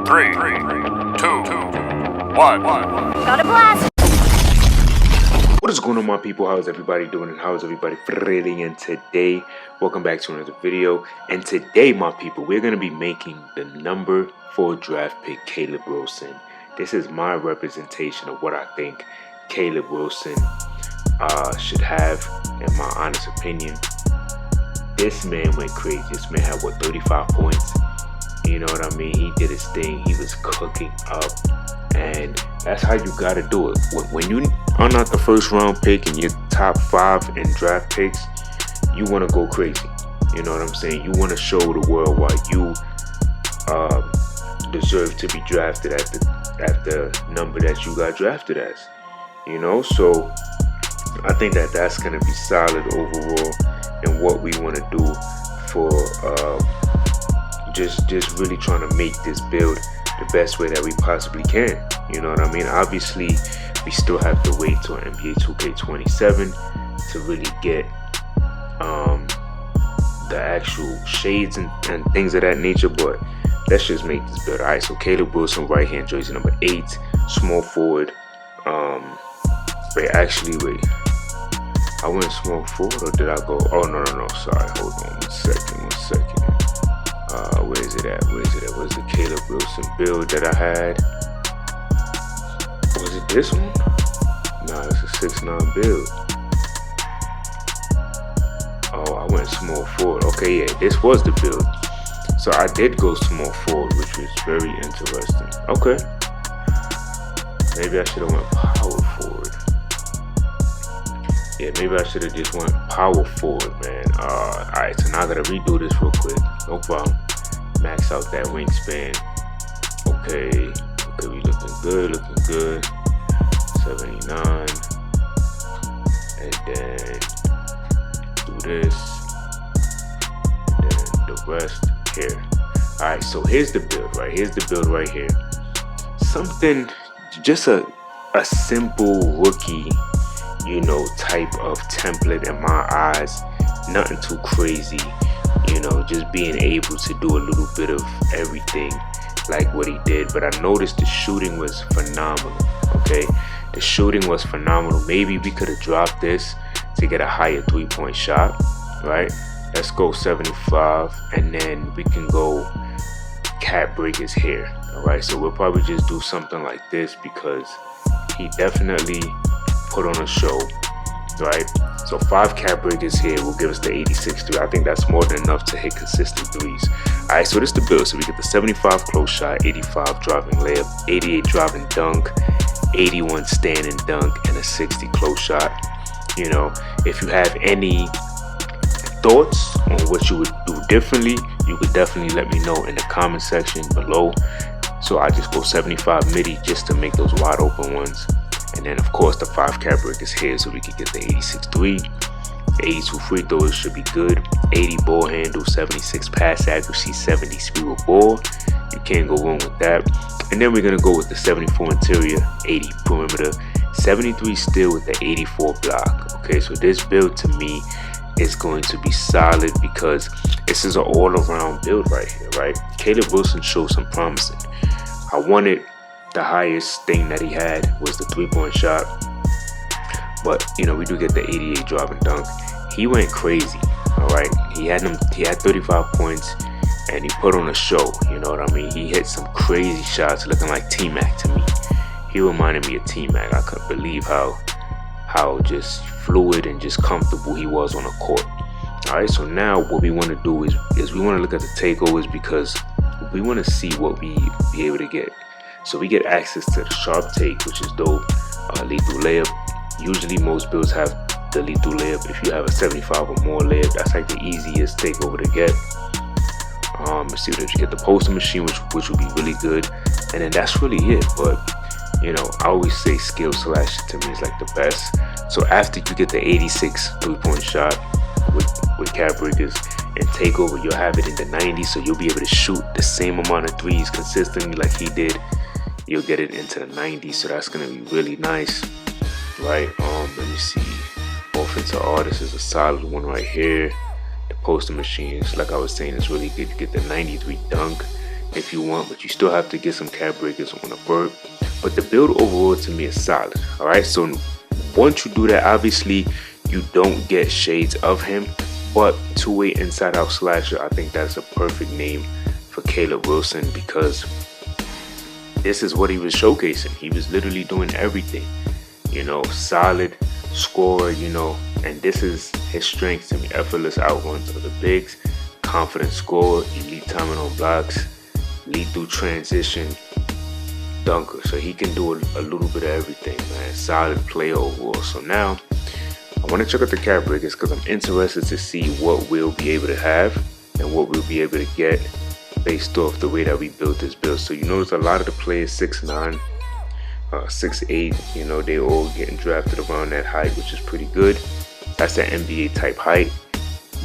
3, 2, 1. Got a blast! What is going on, my people? How is everybody doing and how is everybody feeling? And today, welcome back to another video. And today, my people, we're going to be making the number 4 draft pick, Caleb Wilson. This is my representation of what I think Caleb Wilson should have, in my honest opinion. This man went crazy. This man had, 35 points? You know what I mean? He did his thing. He was cooking up. And that's how you got to do it. When you are not the first round pick and you're top 5 in draft picks, you want to go crazy. You know what I'm saying? You want to show the world why you deserve to be drafted at the number that you got drafted as. You know, so I think that that's going to be solid overall in what we want to do for just really trying to make this build the best way that we possibly can. You know what I mean? Obviously, we still have to wait till NBA 2K27 to really get the actual shades and things of that nature, but let's just make this build. Alright, so Caleb Wilson, right hand jersey number 8, small forward. Wait, I went small forward, or did I go? Oh, no, sorry, hold on one second. Where is it at? Where's the Caleb Wilson build that I had? Was it this one? Nah, it's a 6'9" build. Oh, I went small forward. Okay, yeah, this was the build. So I did go small forward, which was very interesting. Okay. Maybe I should have went power forward. Yeah, maybe I should have just went power forward, man. Alright, so now I gotta redo this real quick. No problem. Max out that wingspan. Okay, we looking good. 79. And then do this. And then the rest here. Alright, so here's the build, right? Here's the build right here. Something, just a simple rookie, you know, type of template in my eyes. Nothing too crazy, you know, just being able to do a little bit of everything like what he did. But I noticed the shooting was phenomenal. Okay, the shooting was phenomenal. Maybe we could have dropped this to get a higher 3-point shot, right? Let's go 75, and then we can go cap break his hair. All right, so we'll probably just do something like this because he definitely put on a show, right? So 5 cap breakers here will give us the 86 3. I think that's more than enough to hit consistent threes. All right, so this is the build. So we get the 75 close shot, 85 driving layup, 88 driving dunk, 81 standing dunk, and a 60 close shot. You know, if you have any thoughts on what you would do differently, you could definitely let me know in the comment section below. So I just go 75 midi just to make those wide open ones. And then, of course, the 5 cap break is here so we can get the 86 3. The 82 free throws should be good. 80 ball handle, 76 pass accuracy, 70 speed with ball. You can't go wrong with that. And then we're going to go with the 74 interior, 80 perimeter, 73 steal with the 84 block. Okay, so this build to me is going to be solid because this is an all-around build right here, right? Caleb Wilson showed some promising. I wanted the highest thing that he had was the 3-point shot, but you know, we do get the 88 driving dunk. He went crazy. All right, he had 35 points and he put on a show. You know what I mean? He hit some crazy shots looking like T-Mac to me. He reminded me of T-Mac. I couldn't believe how just fluid and just comfortable he was on the court. All right, so now what we want to do is we want to look at the takeovers because we want to see what we be able to get. So we get access to the sharp take, which is dope. Lethal layup. Usually most builds have the lethal layup. If you have a 75 or more layup, that's like the easiest takeover to get. Let's see if you get the poster machine, which will be really good. And then that's really it. But you know, I always say skill slash to me is like the best. So after you get the 86 3-point shot with cap breakers and takeover, you'll have it in the 90s, so you'll be able to shoot the same amount of threes consistently like he did. You'll get it into the 90s, so that's gonna be really nice, right? Let me see. Offensive artist is a solid one right here. The poster machines, like I was saying, is really good. You get the 93 dunk, if you want, but you still have to get some cap breakers on a vert. But the build overall to me is solid. All right, so once you do that, obviously you don't get shades of him, but two-way inside-out slasher, I think that's a perfect name for Caleb Wilson, because this is what he was showcasing. He was literally doing everything, you know, solid scorer, you know, and this is his strength to me. Effortless outruns of the bigs, confident scorer, elite timing on blocks, lead through transition, dunker. So he can do a little bit of everything, man. Solid player overall. So now I want to check out the cap breakers because I'm interested to see what we'll be able to have and what we'll be able to get based off the way that we built this build. So you notice a lot of the players 6'9", 6'8", you know, they all getting drafted around that height, which is pretty good. That's an NBA type height,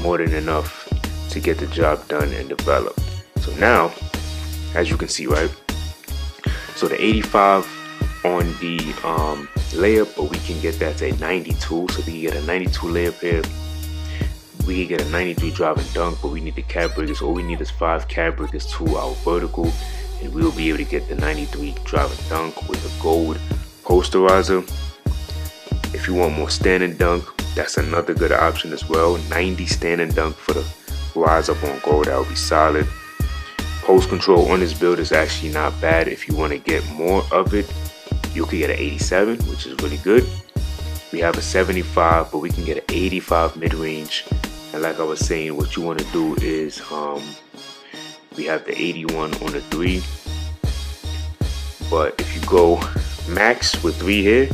more than enough to get the job done and developed. So now, as you can see, right, so the 85 on the layup, but we can get that to a 92, so we can get a 92 layup here. We can get a 93 drive and dunk, but we need the cap breakers. All we need is 5 cap breakers to our vertical, and we'll be able to get the 93 drive and dunk with a gold posterizer. If you want more standing dunk, that's another good option as well. 90 standing dunk for the rise up on gold, that would be solid. Post control on this build is actually not bad. If you want to get more of it, you could get an 87, which is really good. We have a 75, but we can get an 85 mid-range. And like I was saying, what you want to do is we have the 81 on the 3. But if you go max with 3 here,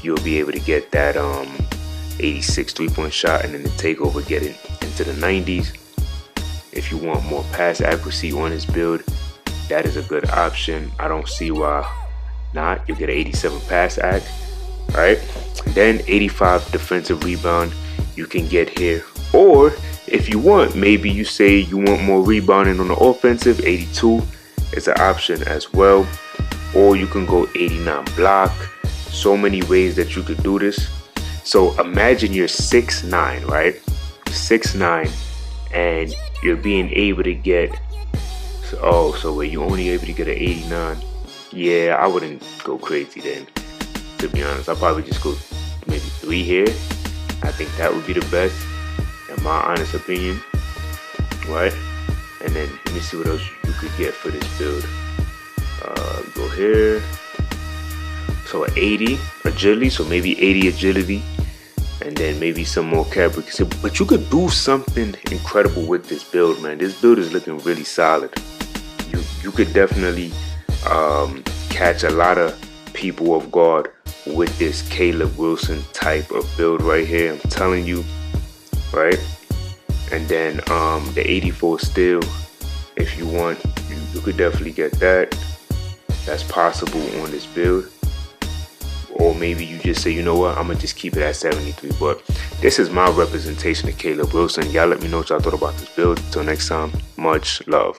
you'll be able to get that 86 3-point shot, and then the takeover get it into the 90s. If you want more pass accuracy on this build, that is a good option. I don't see why not. You'll get an 87 pass act, right? Then 85 defensive rebound you can get here. Or if you want, maybe you say you want more rebounding on the offensive, 82 is an option as well. Or you can go 89 block. So many ways that you could do this. So imagine you're 6'9", right? 6'9", and you're being able to get, so wait, you're only able to get an 89. Yeah, I wouldn't go crazy then, to be honest. I'll probably just go maybe 3 here. I think that would be the best, in my honest opinion, right? And then let me see what else you could get for this build. Go here. So an 80 agility, so maybe 80 agility, and then maybe some more cap breakers. But you could do something incredible with this build, man. This build is looking really solid. You could definitely catch a lot of people off guard with this Caleb Wilson type of build right here. I'm telling you, right? And then the 84 steel, if you want, you could definitely get that. That's possible on this build. Or maybe you just say, you know what, I'm going to just keep it at 73. But this is my representation of Caleb Wilson. Y'all let me know what y'all thought about this build. Until next time, much love.